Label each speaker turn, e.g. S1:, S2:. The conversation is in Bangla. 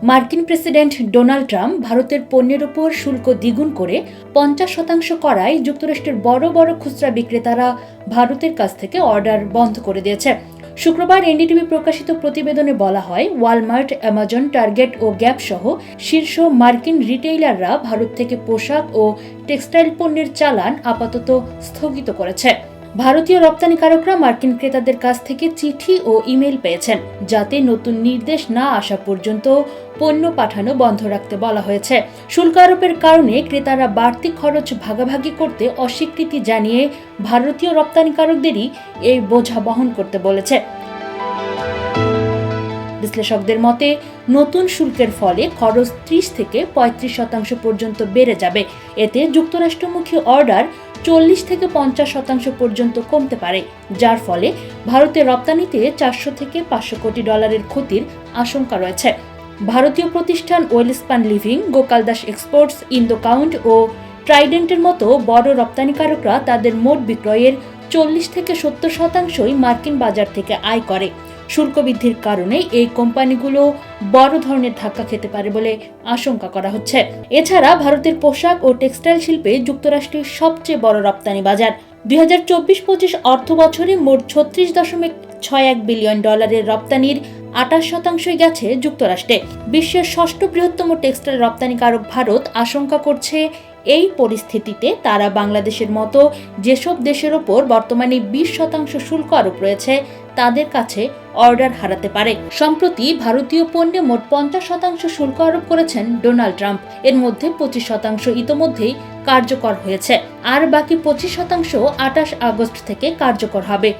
S1: মার্কিন প্রেসিডেন্ট ডোনাল্ড ট্রাম্প ভারতের পণ্যের উপর শুল্ক দ্বিগুণ করে 50% করায় যুক্তরাষ্ট্রের বড় বড় খুচরা বিক্রেতারা ভারতের কাছ থেকে অর্ডার বন্ধ করে দিয়েছে। শুক্রবার এনডিটিভি প্রকাশিত প্রতিবেদনে বলা হয়, ওয়ালমার্ট, অ্যামাজন, টার্গেট ও গ্যাপ সহ শীর্ষ মার্কিন রিটেইলাররা ভারত থেকে পোশাক ও টেক্সটাইল পণ্যের চালান আপাতত স্থগিত করেছে। ভারতীয় রপ্তানিকারকরা মার্কিন ক্রেতাদের কাছ থেকে চিঠি ও ইমেল পেয়েছেন, যাতে নতুন নির্দেশ না আসা পর্যন্ত পণ্য পাঠানো বন্ধ রাখতে বলা হয়েছে। শুল্ক আরোপের কারণে ক্রেতারা বাড়তি খরচ ভাগাভাগি করতে অস্বীকৃতি জানিয়ে ভারতীয় রপ্তানিকারকদেরই এই বোঝা বহন করতে বলেছে। বিশ্লেষকদের মতে, নতুন শুল্কের ফলে খরচ 30 থেকে 35% পর্যন্ত বেড়ে যাবে। এতে যুক্তরাষ্ট্রমুখী অর্ডার 40 থেকে 50% পর্যন্ত কমতে পারে, যার ফলে ভারতের রপ্তানিতে 400 থেকে 500 কোটি ডলারের ক্ষতির আশঙ্কা রয়েছে। ভারতীয় প্রতিষ্ঠান ওয়েলস্পান লিভিং, গোপালদাস এক্সপোর্টস, ইন্দোকাউন্ট ও ট্রাইডেন্টের মতো বড় রপ্তানিকারকরা তাদের মোট বিক্রয়ের 40 থেকে 70% মার্কিন বাজার থেকে আয় করে। শুল্ক বৃদ্ধির কারণে এই কোম্পানিগুলো বড় ধরনের ধাক্কা খেতে পারে বলে আশঙ্কা করা হচ্ছে। এছাড়া ভারতের পোশাক ও টেক্সটাইল শিল্পে যুক্তরাষ্ট্রের সবচেয়ে বড় রপ্তানি বাজার। 2024-25 অর্থ বছরে মোট 36.61 বিলিয়ন ডলারের রপ্তানির 28% গেছে যুক্তরাষ্ট্রে। বিশ্বের ষষ্ঠ বৃহত্তম টেক্সটাইল রপ্তানিকারক ভারত আশঙ্কা করছে, এই পরিস্থিতিতে তারা বাংলাদেশের মতো যেসব দেশের ওপর বর্তমানে 20% শুল্ক আরোপ রয়েছে তাদের কাছে অর্ডার হারাতে পারে। সম্প্রতি ভারতীয় পণ্যে মোট 50% শুল্ক আরোপ করেছেন ডোনাল্ড ট্রাম্প। এর মধ্যে 25% ইতোমধ্যেই কার্যকর হয়েছে, আর বাকি 25% 28 আগস্ট থেকে কার্যকর হবে।